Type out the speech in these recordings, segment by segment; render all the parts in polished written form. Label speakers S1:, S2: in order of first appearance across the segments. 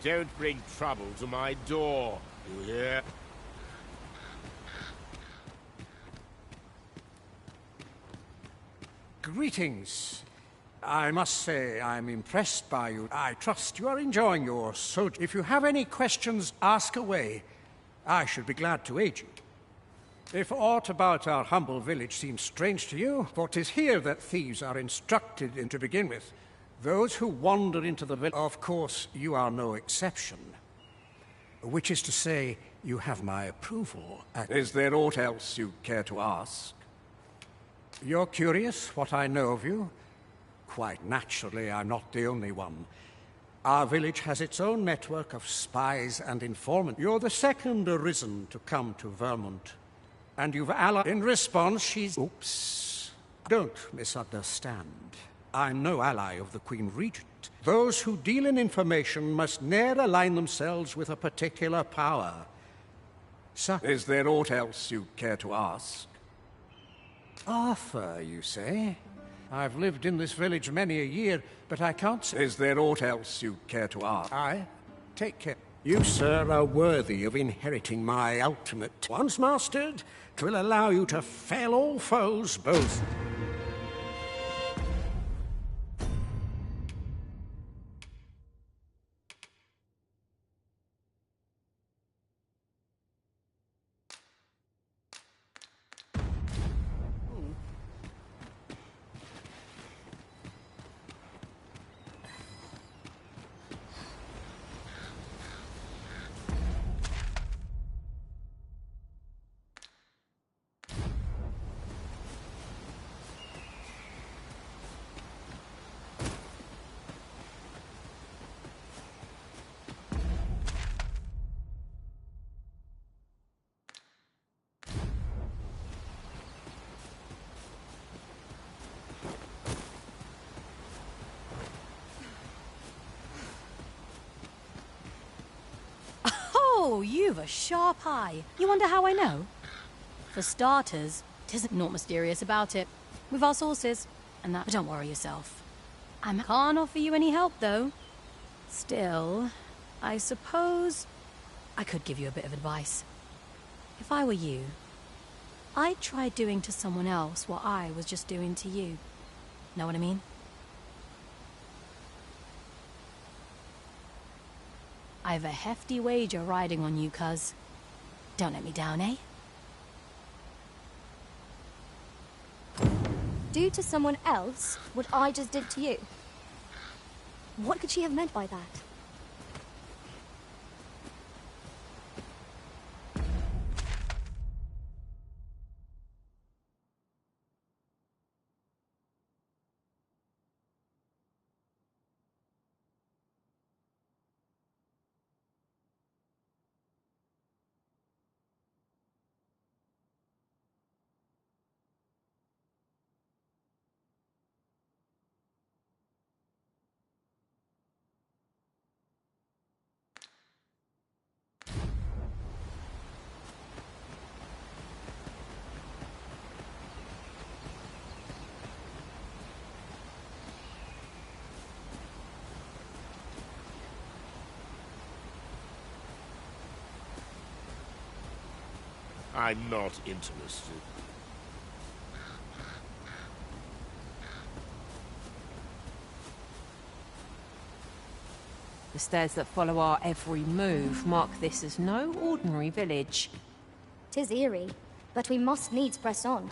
S1: Don't bring trouble to my door, you hear?
S2: Greetings. I must say I'm impressed by you. I trust you are enjoying your sojourn. If you have any questions, ask away. I should be glad to aid you. If aught about our humble village seems strange to you, for 'tis here that thieves are instructed in to begin with. Those who wander into the village, of course, you are no exception. Which is to say, you have my approval. Is there aught else you care to ask? You're curious what I know of you? Quite naturally, I'm not the only one. Our village has its own network of spies and informants. You're the second arisen to come to Vermont. And you've allied. In response, she's... Oops. Don't misunderstand. I'm no ally of the Queen Regent. Those who deal in information must ne'er align themselves with a particular power. So, is there aught else you care to ask? Arthur, you say? I've lived in this village many a year, but I can't say... Is there aught else you care to ask? Take care. You, sir, are worthy of inheriting my ultimate. Once mastered, 'twill allow you to fell all foes both.
S3: Oh, you've a sharp eye. You wonder how I know? For starters, 'tisn't naught mysterious about it. We've our sources, and that... But don't worry yourself. I can't offer you any help, though. Still, I suppose I could give you a bit of advice. If I were you, I'd try doing to someone else what I was just doing to you. Know what I mean? I've a hefty wager riding on you, cuz. Don't let me down, eh?
S4: Do to someone else what I just did to you? What could she have meant by that?
S1: I'm not interested.
S5: The stairs that follow our every move mark this as no ordinary village.
S4: 'Tis eerie, but we must needs press on.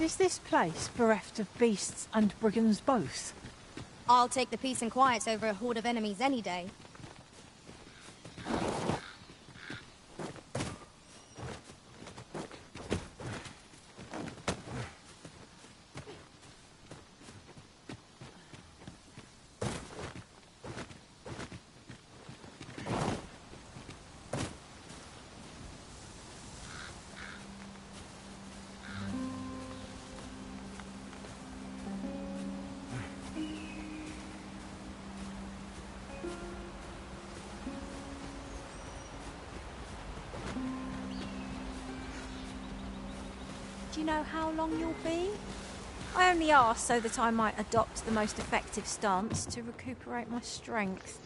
S5: Is this place bereft of beasts and brigands both?
S4: I'll take the peace and quiet over a horde of enemies any day.
S6: Do you know how long you'll be? I only asked so that I might adopt the most effective stance to recuperate my strength.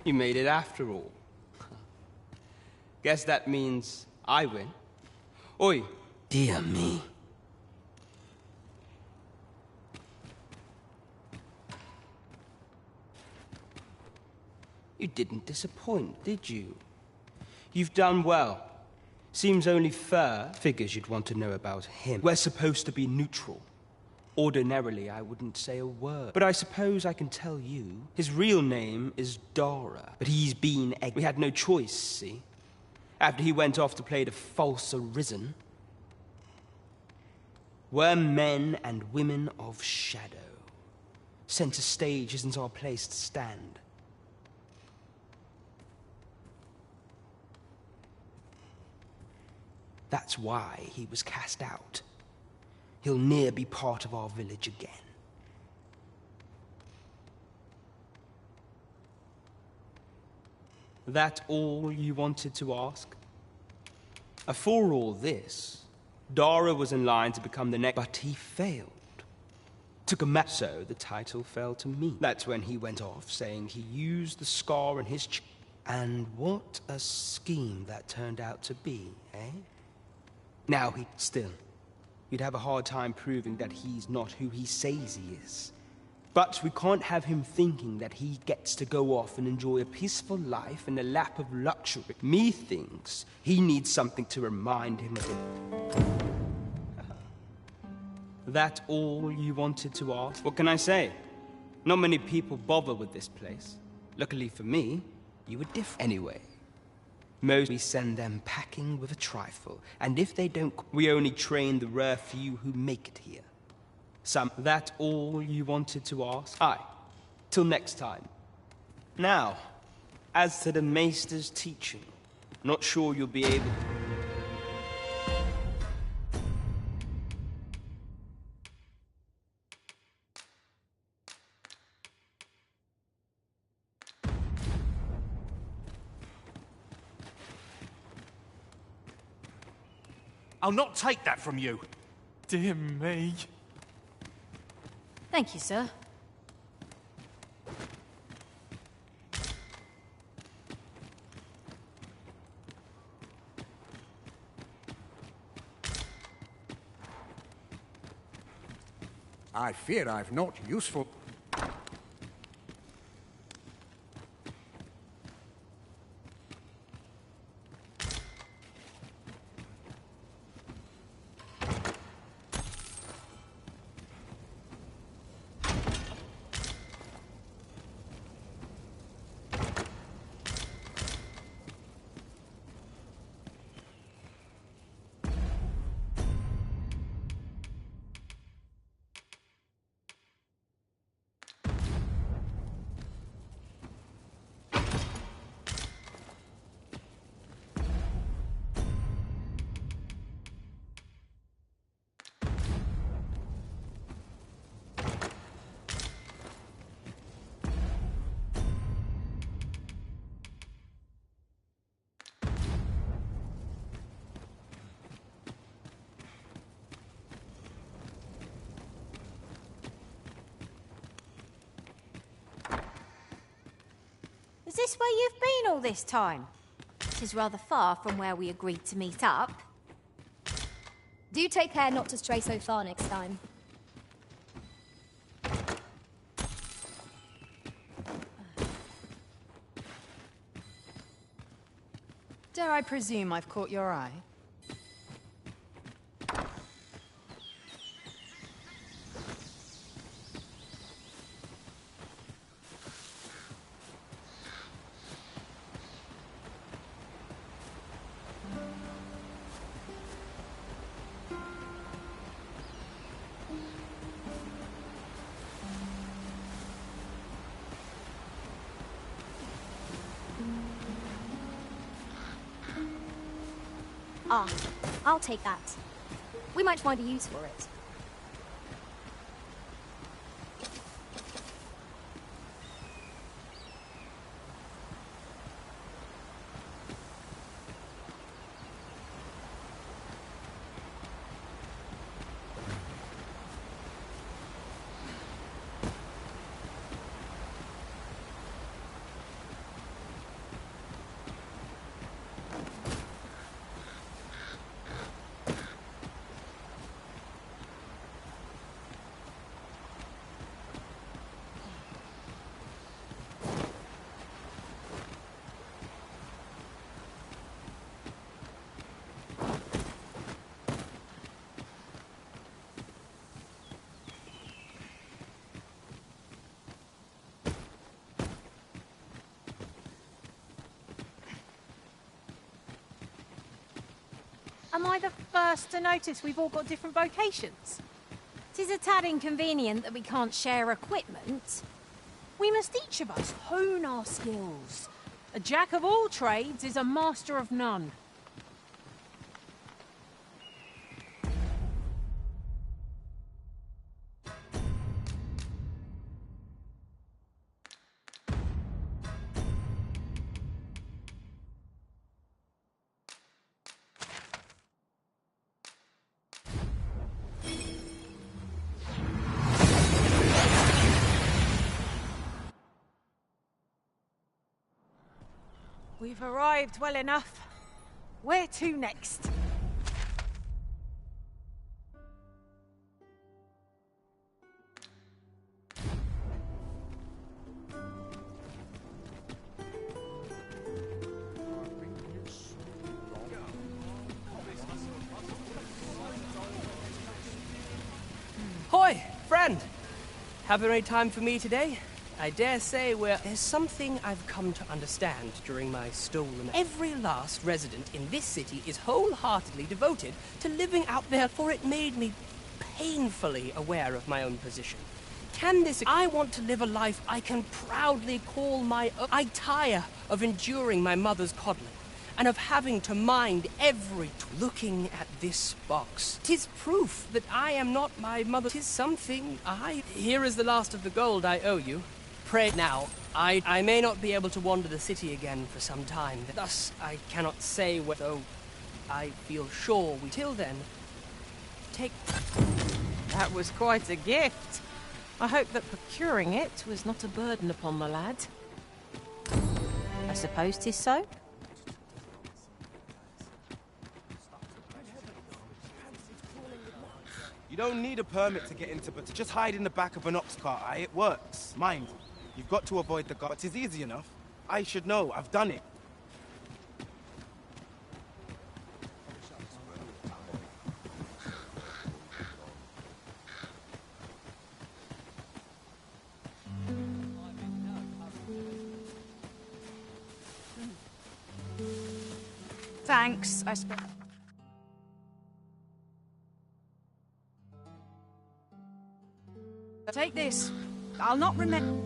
S7: You made it after all. Guess that means I win. Oi.
S8: Dear me.
S7: You didn't disappoint, did you? You've done well. Seems only fair. Figures you'd want to know about him. We're supposed to be neutral. Ordinarily, I wouldn't say a word. But I suppose I can tell you. His real name is Dara. But he's been egg. We had no choice, see? After he went off to play the false arisen. We're men and women of shadow. Center stage isn't our place to stand. That's why he was cast out. he'll ne'er be part of our village again. That all you wanted to ask? For all this, Dara was in line to become the next, but he failed. Took a match, so the title fell to me. That's when he went off, saying he used the scar in his and what a scheme that turned out to be, eh? Now you'd have a hard time proving that he's not who he says he is. But we can't have him thinking that he gets to go off and enjoy a peaceful life in a lap of luxury. Me thinks he needs something to remind him of it. That all you wanted to ask? What can I say? Not many people bother with this place. Luckily for me, you were different. Anyway, most we send them packing with a trifle, and if they don't, we only train the rare few who make it here. That all you wanted to ask? Aye. Till next time. Now, as to the Maester's teaching, not sure you'll be able to...
S2: I'll not take that from you.
S8: Dear me.
S3: Thank you, sir.
S2: I fear I've not useful...
S6: Is this where you've been all this time? It is rather far from where we agreed to meet up.
S4: Do take care not to stray so far next time.
S5: Dare I presume I've caught your eye?
S4: Ah, I'll take that. We might find a use for it.
S6: Am I the first to notice we've all got different vocations? It is a tad inconvenient that we can't share equipment. We must each of us hone our skills. A jack of all trades is a master of none. We've arrived well enough. Where to next?
S9: Hoi, friend! Have any time for me today? I dare say there's something I've come to understand during my stolen. Every last resident in this city is wholeheartedly devoted to living out there, for it made me painfully aware of my own position. I want to live a life I can proudly call my own. I tire of enduring my mother's coddling, and of having to mind looking at this box. 'Tis proof that I am not my mother. 'Tis something Here is the last of the gold I owe you. Pray now, I may not be able to wander the city again for some time. Thus, I cannot say though I feel sure till then, take...
S5: That was quite a gift. I hope that procuring it was not a burden upon the lad. I suppose 'tis so?
S10: You don't need a permit to get into, but just hide in the back of an ox cart, aye? It works. Mind, you've got to avoid the guards. It's easy enough. I should know. I've done it.
S11: Thanks, I suppose. Take this. I'll not remember.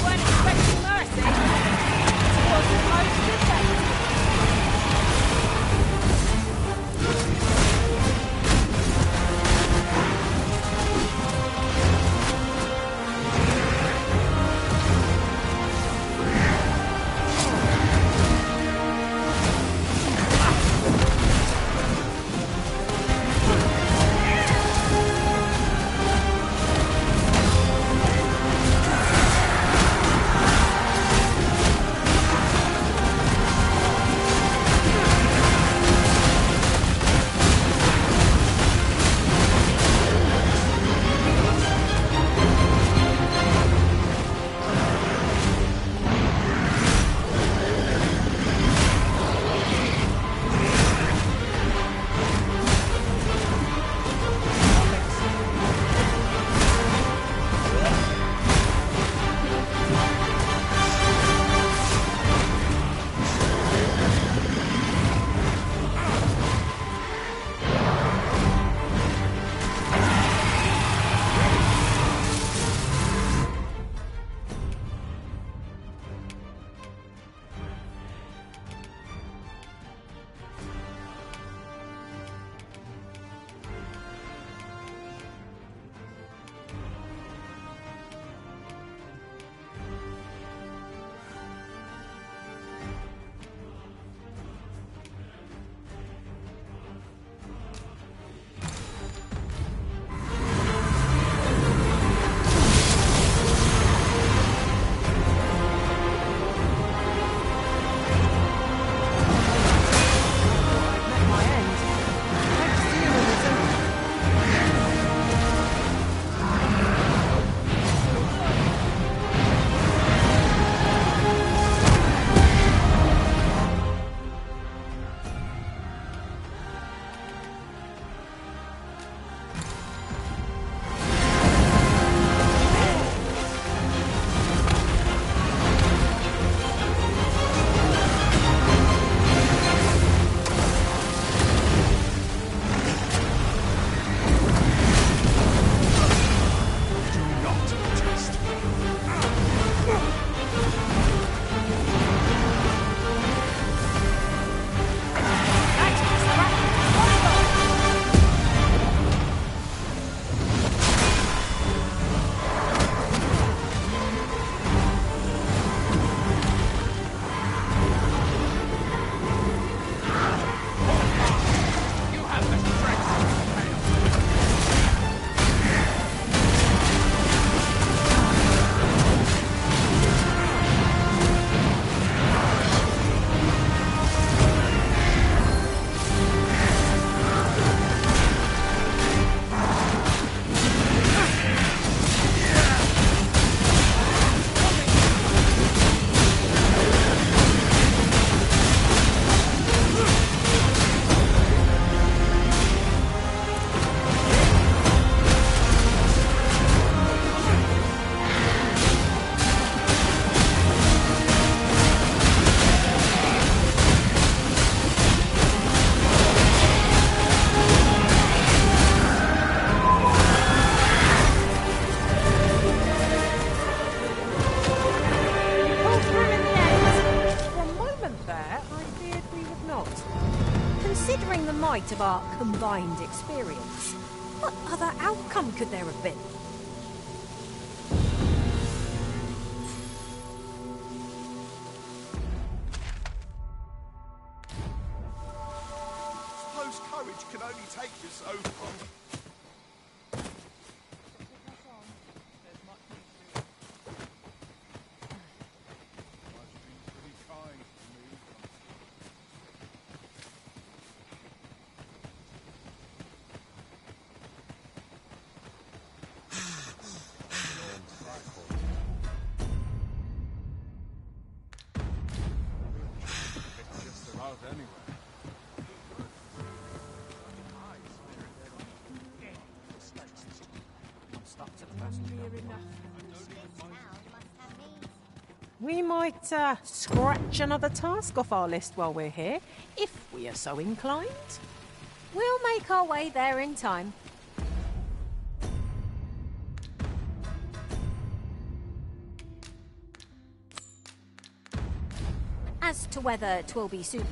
S6: Weren't expecting spite of our combined experience. What other outcome could there have been?
S12: Suppose courage can only take you so far.
S5: We might scratch another task off our list while we're here, if we are so inclined.
S6: We'll make our way there in time. As to whether 'twill be sooner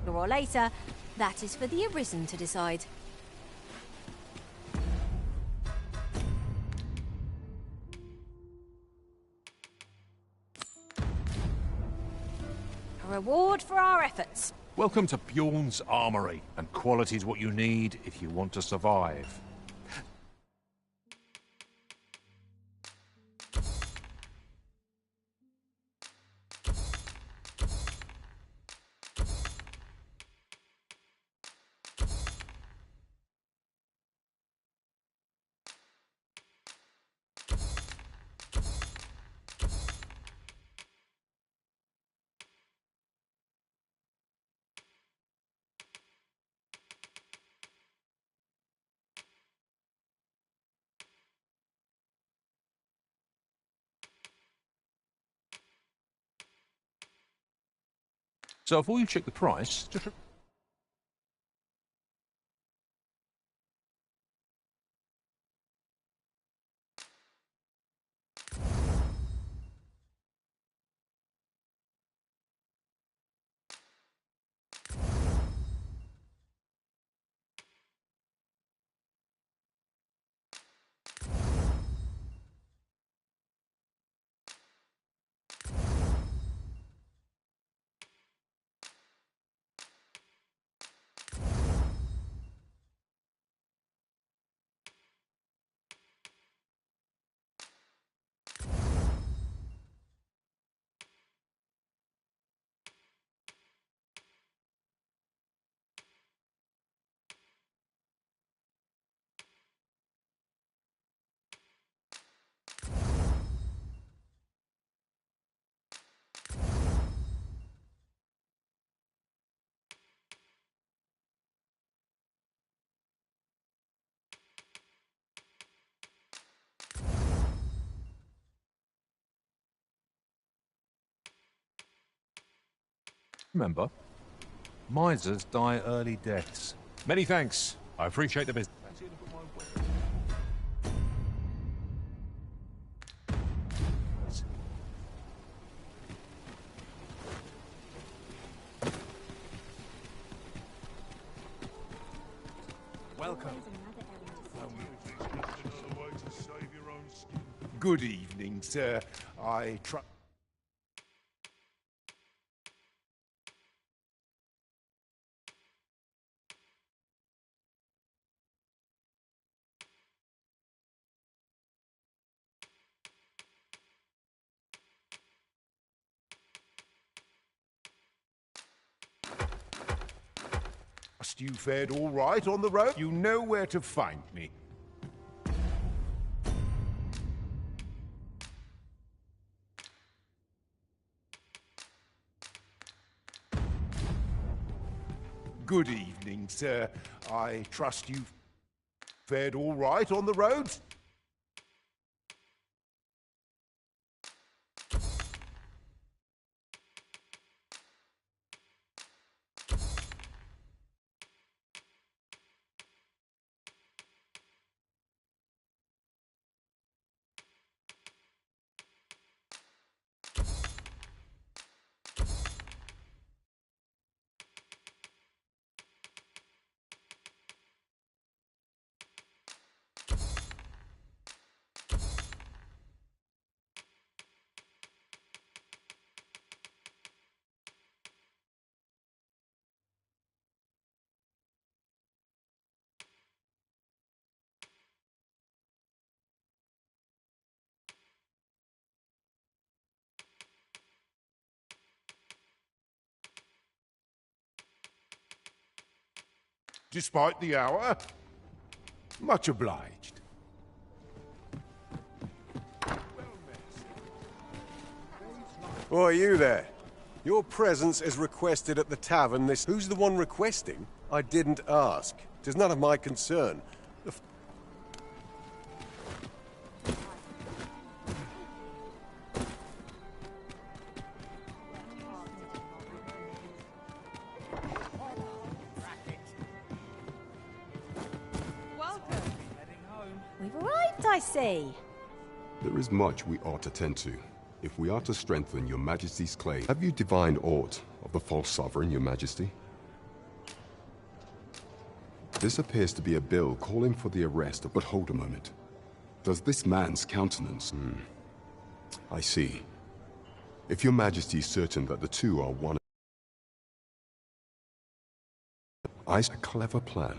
S6: or later, that is for the Arisen to decide. A reward for our efforts.
S13: Welcome to Bjorn's Armory, and quality's what you need if you want to survive. So before you check the price, just... Remember, misers die early deaths. Many thanks. I appreciate the business.
S12: Welcome.
S1: Good evening, sir. I try... You fared all right on the road? You know where to find me. Good evening, sir. I trust you fared all right on the road? despite the hour. Much obliged.
S14: Why, you there? Your presence is requested at the tavern this... Who's the one requesting? I didn't ask. 'Tis none of my concern.
S6: We've arrived, I see.
S15: There is much we ought to tend to, if we are to strengthen your majesty's claim. Have you divined aught of the false sovereign, your majesty? This appears to be a bill calling for the arrest of... But hold a moment. Does this man's countenance... I see. If your majesty is certain that the two are one... I see a clever plan.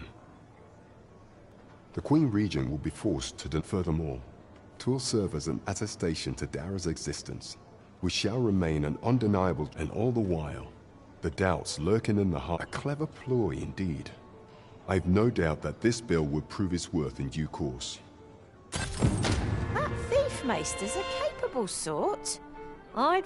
S15: The Queen Regent will be forced to do furthermore. 'Twill serve as an attestation to Dara's existence, which shall remain an undeniable, and all the while, the doubts lurking in the heart. A clever ploy indeed. I've no doubt that this bill would prove its worth in due course.
S6: That thief maester's a capable sort. I'd...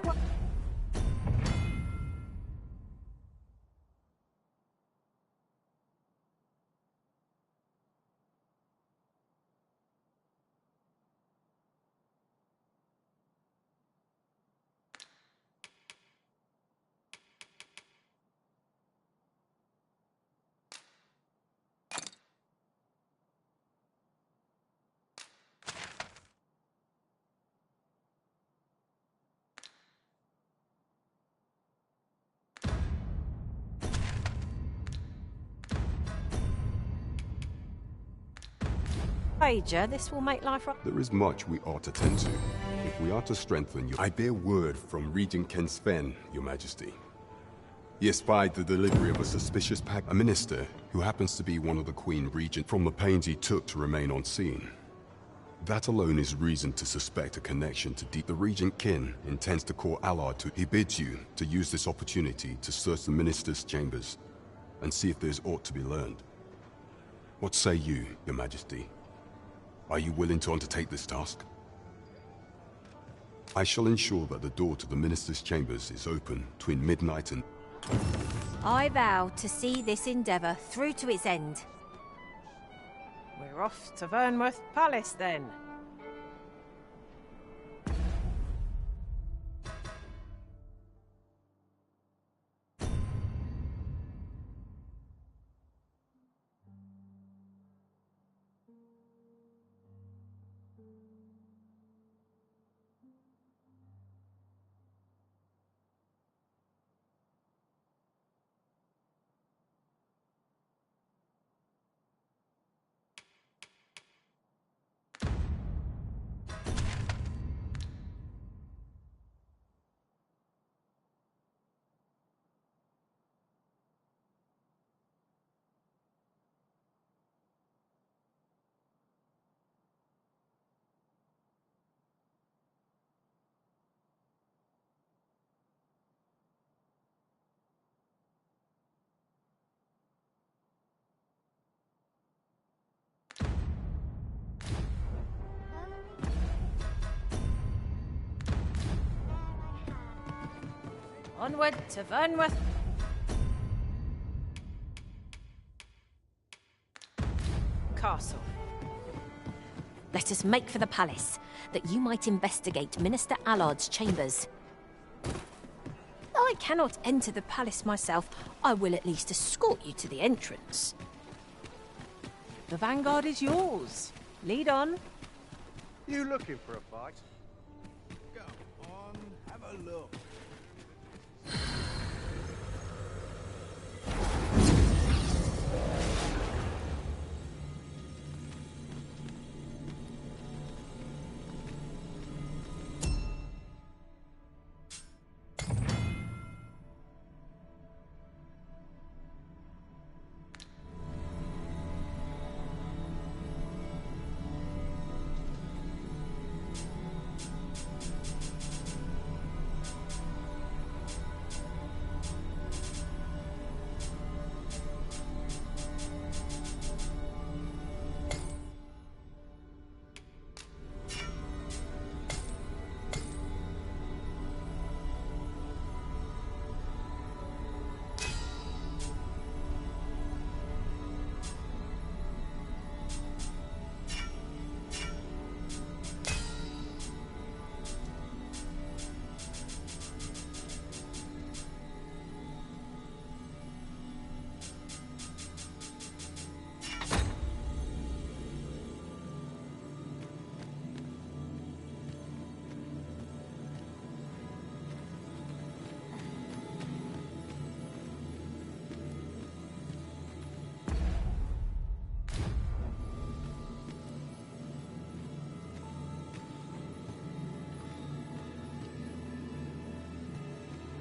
S6: wager this will make life right.
S15: There is much we ought to tend to, if we are to strengthen your... I bear word from Regent Ken Sven, your majesty. He espied the delivery of a suspicious pack, a minister who happens to be one of the Queen Regent, from the pains he took to remain on scene. That alone is reason to suspect a connection to the Regent Kin intends to call Allard to... He bids you to use this opportunity to search the minister's chambers and see if there's aught to be learned. What say you, your majesty? Are you willing to undertake this task? I shall ensure that the door to the minister's chambers is open between midnight and...
S6: I vow to see this endeavour through to its end.
S5: We're off to Vernworth Palace then.
S6: Onward to Vernworth.
S5: Castle.
S6: Let us make for the palace, that you might investigate Minister Allard's chambers. Though I cannot enter the palace myself, I will at least escort you to the entrance.
S5: The vanguard is yours. Lead on.
S14: You looking for a fight?
S12: Go on, have a look.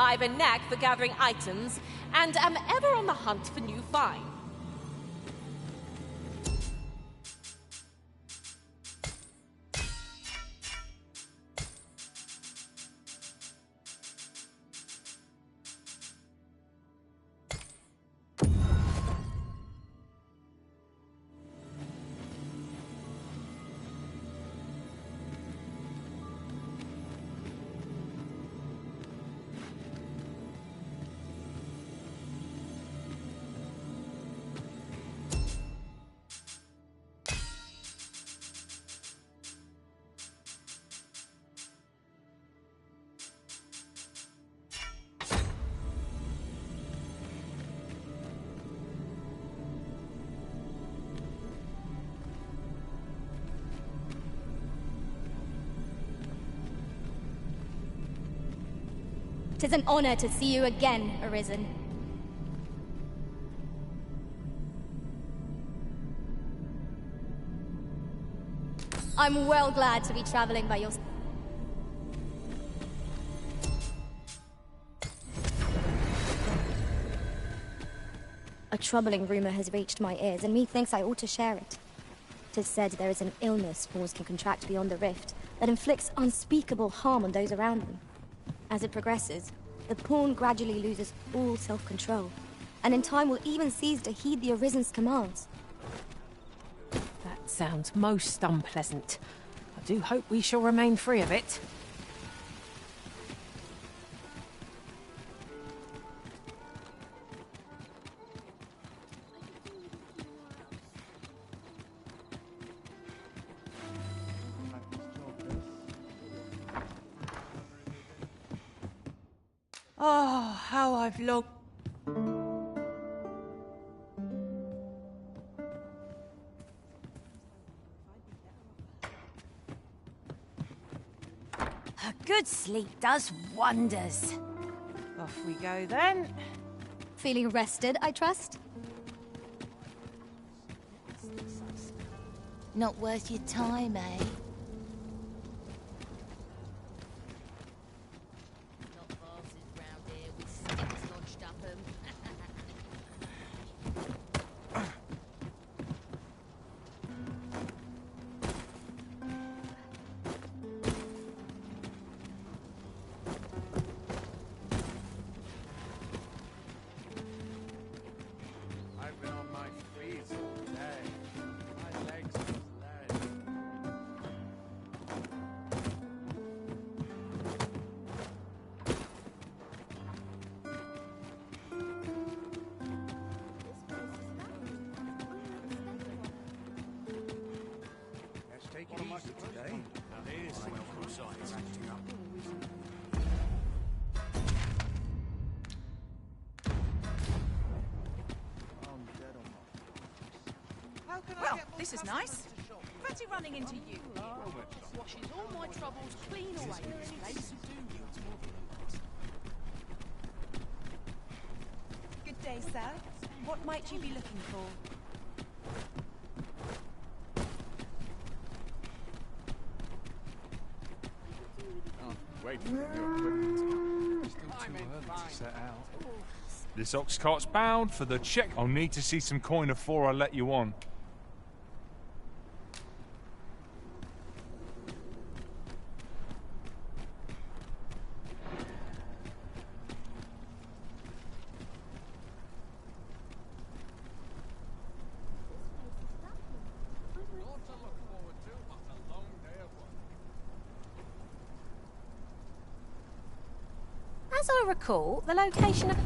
S5: I've a knack for gathering items, and am ever on the hunt for new finds.
S4: Tis an honor to see you again, Arisen. I'm well glad to be traveling by your side. A troubling rumor has reached my ears, and methinks I ought to share it. 'Tis said there is an illness fools can contract beyond the rift that inflicts unspeakable harm on those around them. As it progresses, the pawn gradually loses all self-control, and in time will even cease to heed the Arisen's commands.
S5: That sounds most unpleasant. I do hope we shall remain free of it. Oh, how I've longed.
S6: A good sleep does wonders.
S5: Off we go then.
S4: Feeling rested, I trust?
S16: Not worth your time, eh?
S11: Well, this is nice. Fancy running into you.
S16: Washes all my troubles clean away this place.
S11: Good day, sir. What might you be looking for?
S13: Wait for the equipment. Still too early to set out. This ox cart's bound for the check. I'll need to see some coin before I let you on.
S5: As I recall, the location of...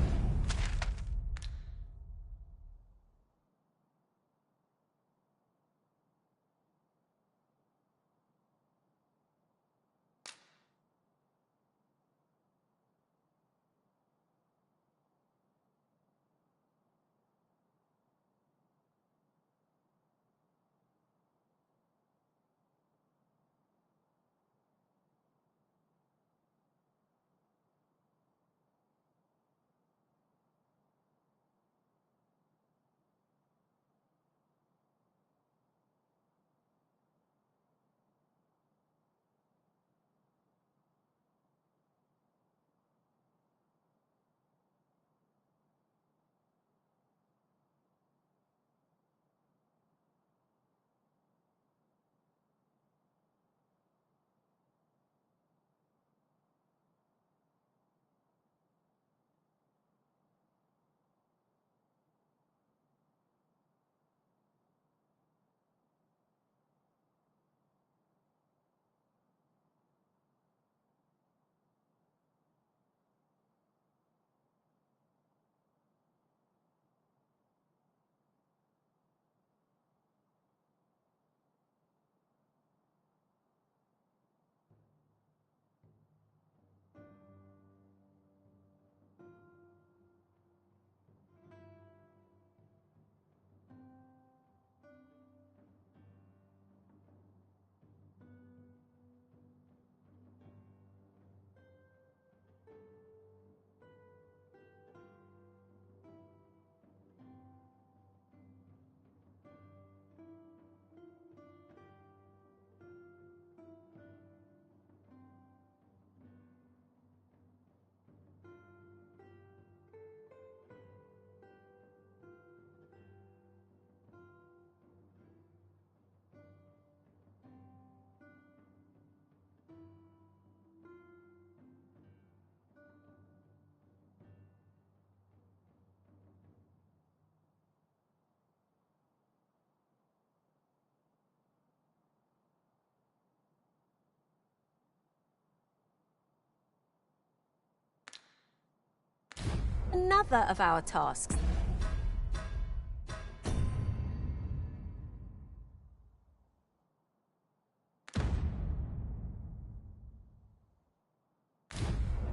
S6: another of our tasks.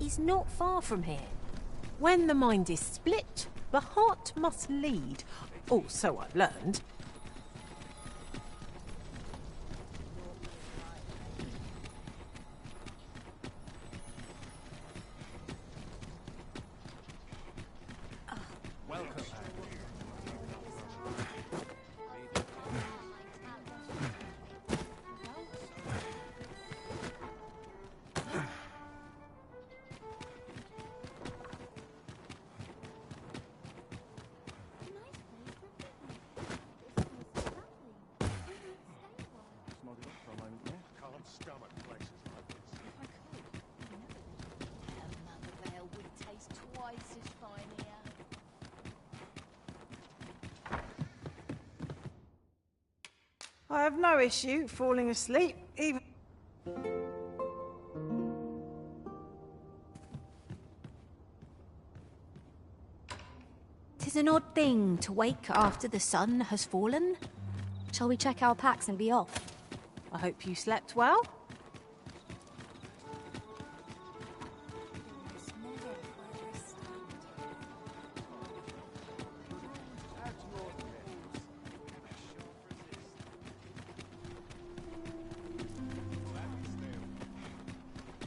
S6: Is not far from here. When the mind is split, the heart must lead. Oh, so I've learned.
S17: I have no issue falling asleep, even...
S6: Tis an odd thing to wake after the sun has fallen.
S4: Shall we check our packs and be off?
S6: I hope you slept well.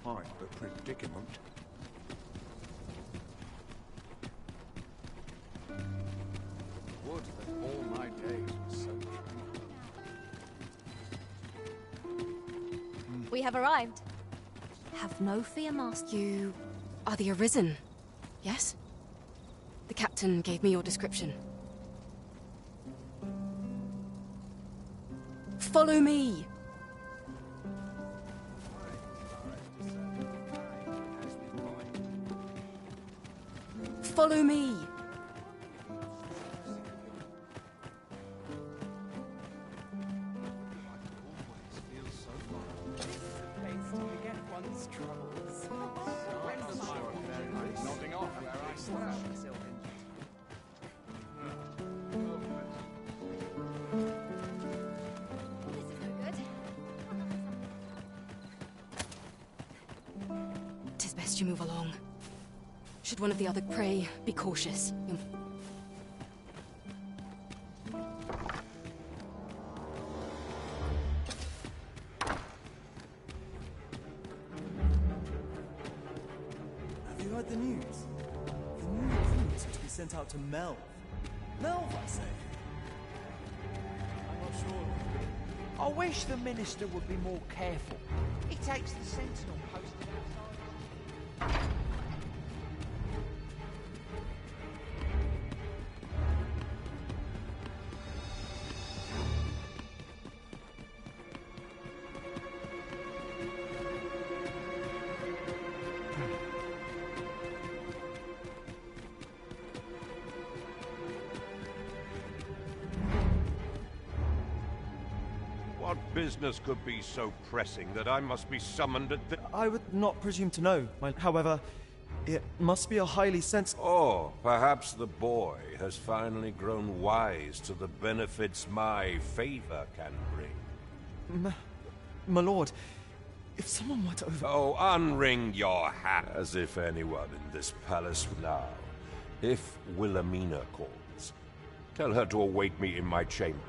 S1: I'm a predicament.
S12: Would that all my days were so true.
S4: We have arrived.
S6: Have no fear, Master.
S18: You are the Arisen, yes? The captain gave me your description. Follow me! Follow me!
S12: Nodding off where I stand.
S18: Tis best you move along. Should one of the other prey, be cautious.
S19: Have you heard the news? The new recruits are to be sent out to Melv. Melv, I say. I'm not sure.
S20: I wish the Minister would be more careful. He takes the Sentinel posted outside.
S1: What business could be so pressing that I must be summoned at the...
S19: I would not presume to know. However, it must be a highly sensitive...
S1: Or perhaps the boy has finally grown wise to the benefits my favor can bring.
S19: My lord, if someone were to
S1: Oh, unring your hat, as if anyone in this palace now. If Wilhelmina calls, tell her to await me in my chambers.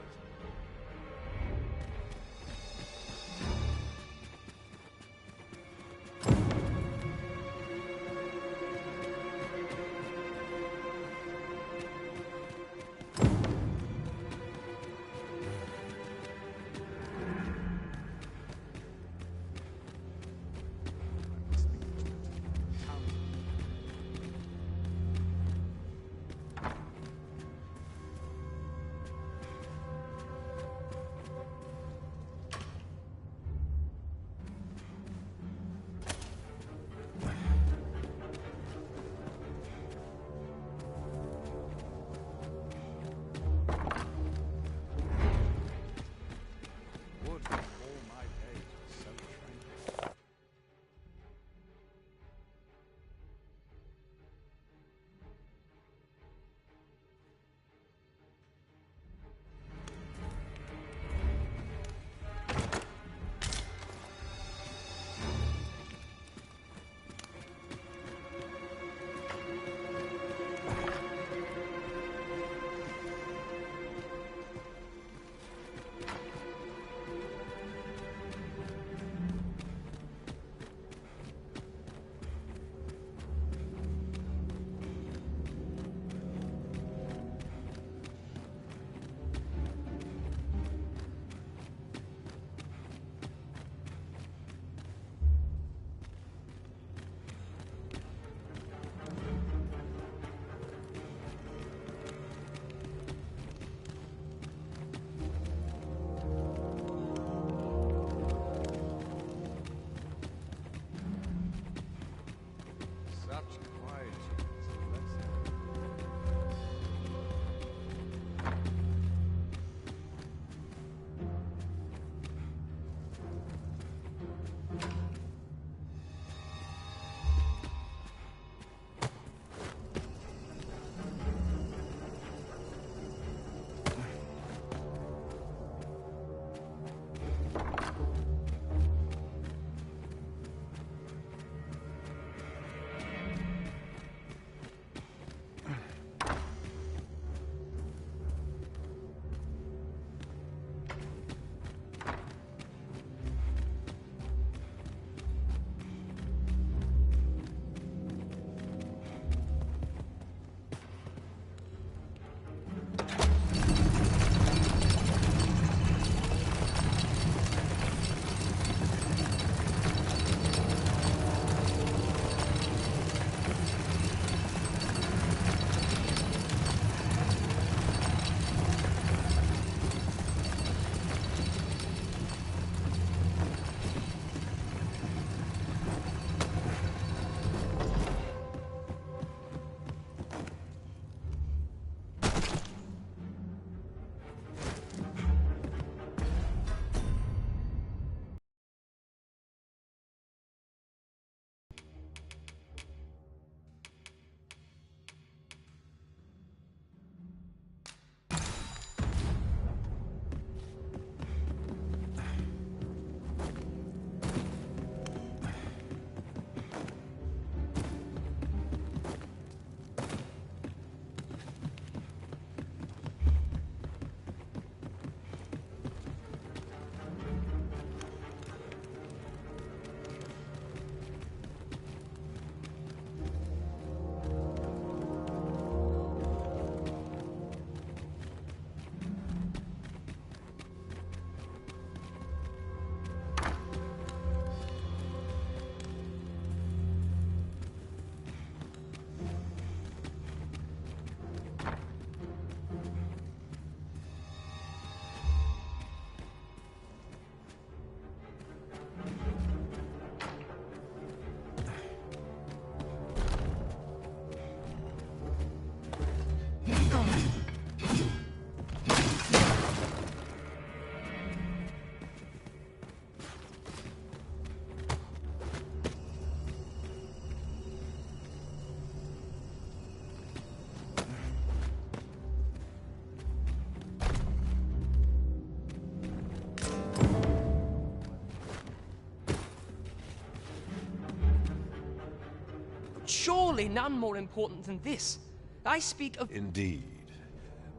S9: surely none more important than this. I speak of...
S1: Indeed.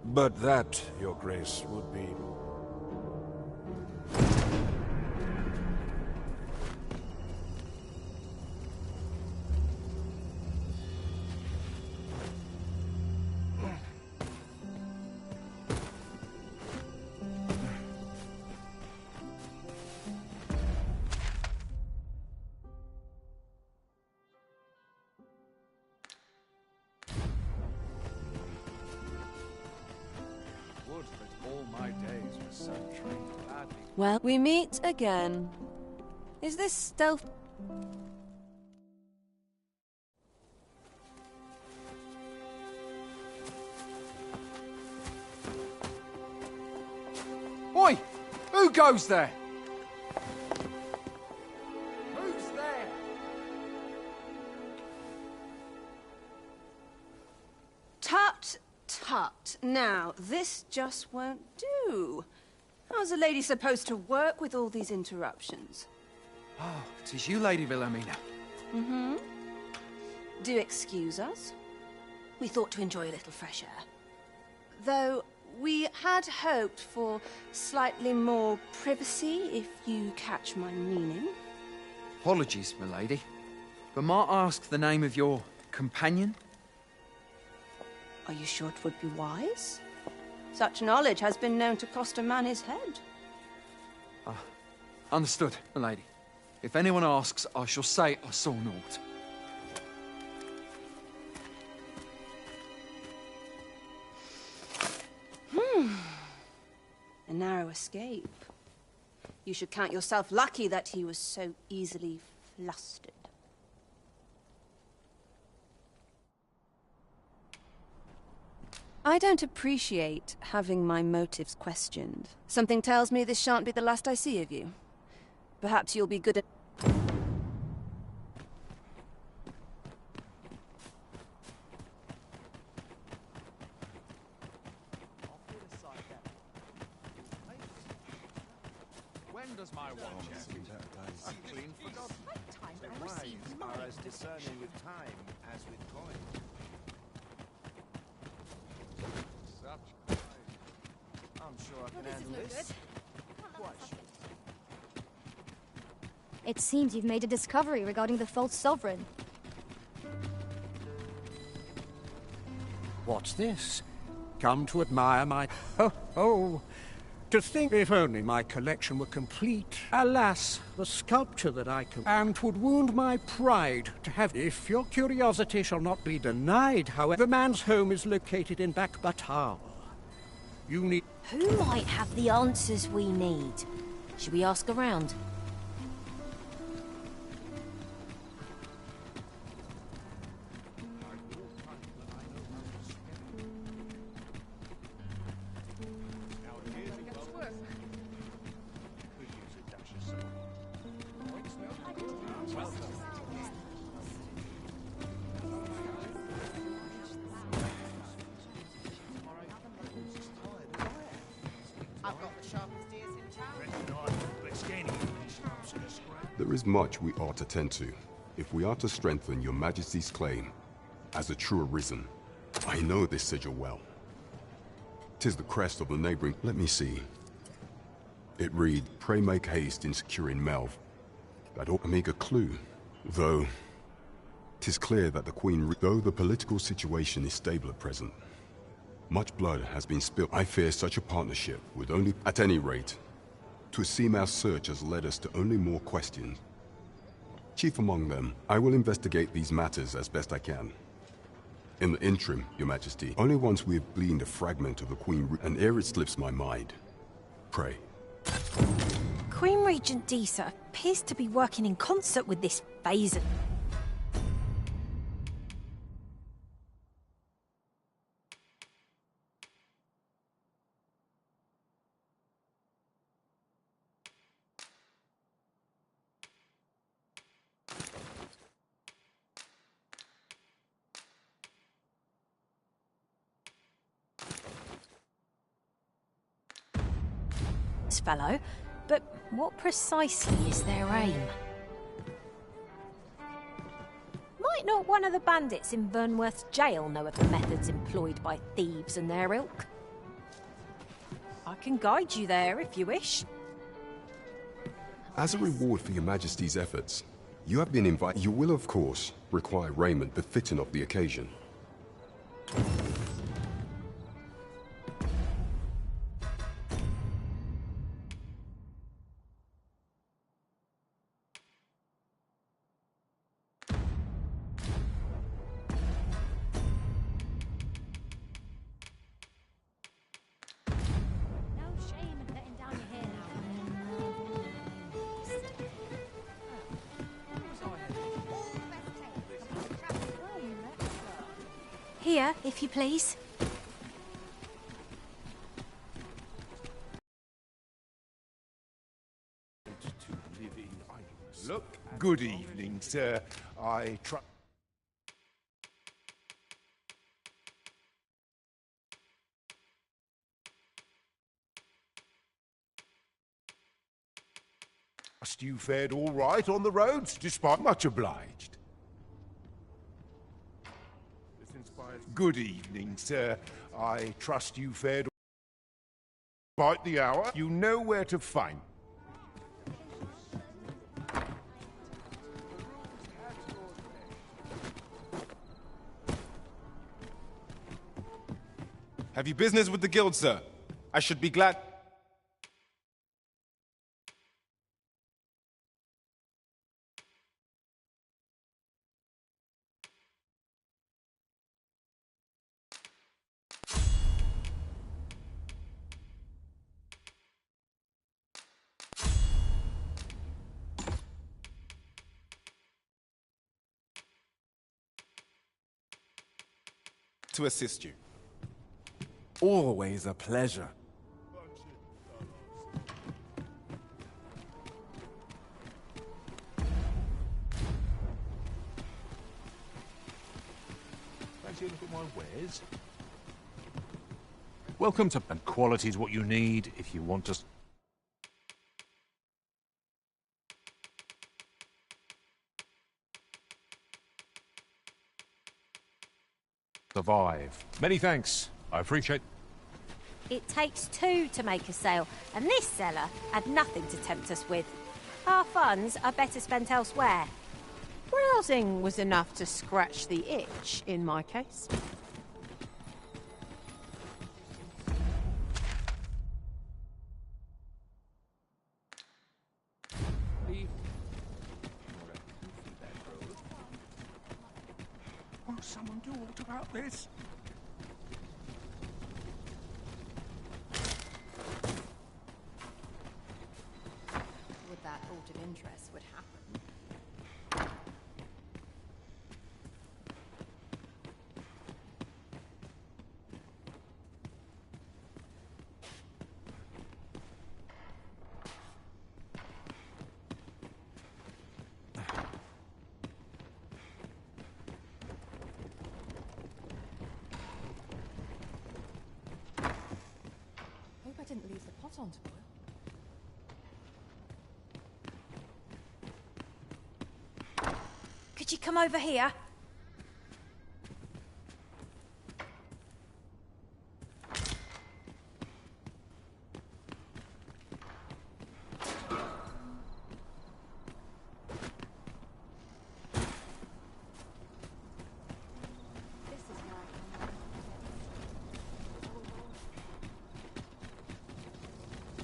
S1: But that, Your Grace, would be...
S21: Well, we meet again. Is this stealth?
S22: Oi! Who goes there? Who's there?
S21: Tut, tut. Now, this just won't do. How's a lady supposed to work with all these interruptions?
S22: Oh, it is you, Lady Wilhelmina.
S21: Mm-hmm. Do excuse us. We thought to enjoy a little fresh air. Though we had hoped for slightly more privacy, if you catch my meaning.
S22: Apologies, milady. But might I ask the name of your companion?
S21: Are you sure it would be wise? Such knowledge has been known to cost a man his head.
S22: Understood, milady. If anyone asks, I shall say I saw naught.
S21: A narrow escape. You should count yourself lucky that he was so easily flustered. I don't appreciate having my motives questioned. Something tells me this shan't be the last I see of you. Perhaps you'll be good at...
S12: When does my watch end? Clean forgotten. The wise are as discerning with time as with coin. I'm sure I can handle this.
S4: It seems you've made a discovery regarding the false sovereign.
S2: What's this? Come to admire my... Oh. To think if only my collection were complete. Alas, the sculpture that I can... And 'twould wound my pride to have... If your curiosity shall not be denied, however, the man's home is located in Bakbatal. You need...
S6: Who might have the answers we need? Should we ask around?
S15: There is much we ought to tend to, if we are to strengthen your Majesty's claim as a true arisen. I know this sigil well. 'Tis the crest of the neighboring... Let me see. It read, "Pray make haste in securing Melv." That ought to make a clue. Though, 'tis clear that the Queen... Though the political situation is stable at present, much blood has been spilled. I fear such a partnership would only... At any rate, 'twould seem our search has led us to only more questions. Chief among them, I will investigate these matters as best I can. In the interim, Your Majesty, only once we have gleaned a fragment of the Queen... And ere it slips my mind, pray.
S6: Queen Regent Disa appears to be working in concert with this phaser. Fellow, but what precisely is their aim?
S5: My
S6: Might not one of the bandits in Vernworth's jail know of the methods employed by thieves and their ilk? I can guide you there if you wish.
S15: As a reward for your Majesty's efforts, you have been invited. You will, of course, require raiment befitting of the occasion.
S6: Here, if you please.
S12: Look, good evening, sir. I trust you fared all right on the roads, despite much obliged. Good evening, sir. I trust you fared despite the hour. You know where to find.
S10: Have you business with the guild, sir? I should be glad. To assist you.
S7: Always a pleasure.
S12: Fancy a look at my wares?
S8: Welcome to... And quality's what you need if you want to... survive. Many thanks. I appreciate...
S6: It takes two to make a sale, and this seller had nothing to tempt us with. Our funds are better spent elsewhere.
S5: Browsing was enough to scratch the itch, in my case.
S12: Won't someone do aught about this?
S18: Would that thought of interest would happen. Hope I didn't leave the pot on to boil.
S6: Could you come over here?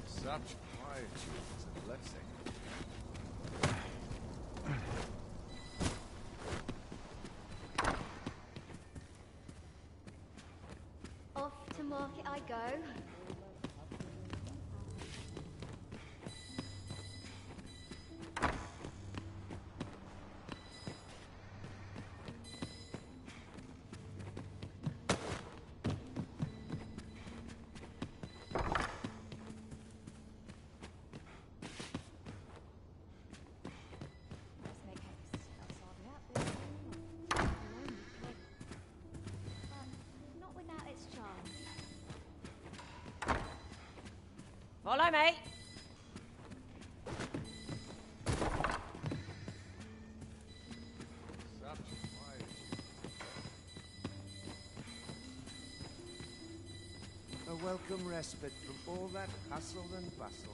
S12: Such quietude is a blessing.
S4: Off to market I go.
S6: Follow me.
S12: Such
S20: welcome respite from all that hustle and bustle.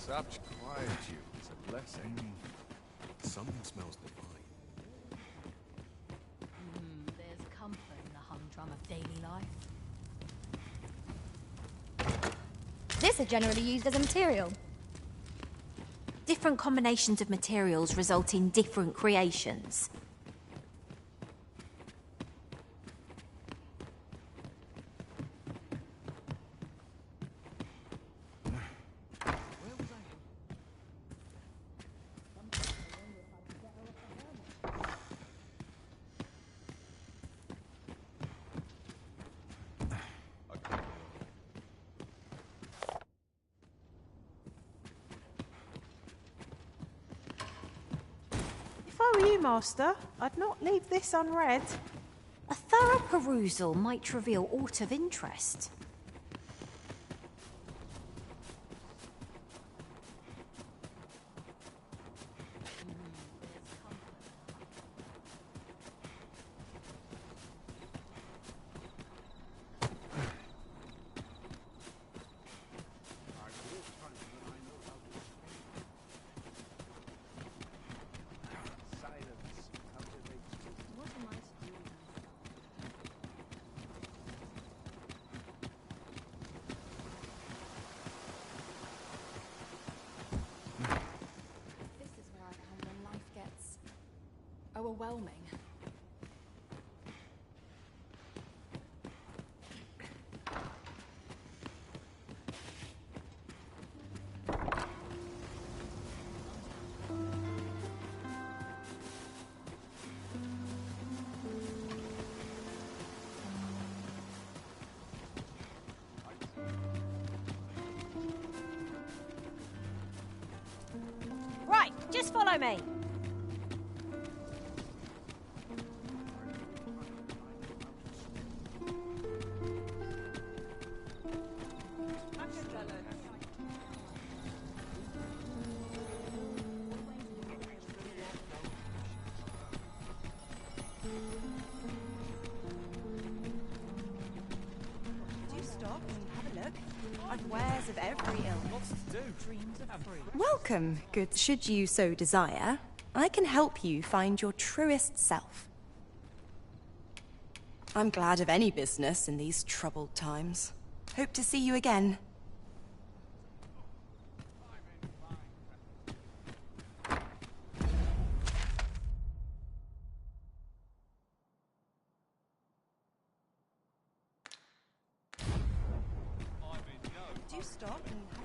S15: Such quietude is a blessing. Something smells divine.
S3: There's comfort in the humdrum of daily life.
S4: This is generally used as a material.
S6: Different combinations of materials result in different creations.
S5: If I were you, Master, I'd not leave this unread.
S6: A thorough perusal might reveal aught of interest.
S18: Overwhelming.
S6: Right, just follow me.
S14: Wares of every ilk. Lots to do. Dreams of free. Welcome, good. Should you so desire, I can help you find your truest self. I'm glad of any business in these troubled times. Hope to see you again. Do stop and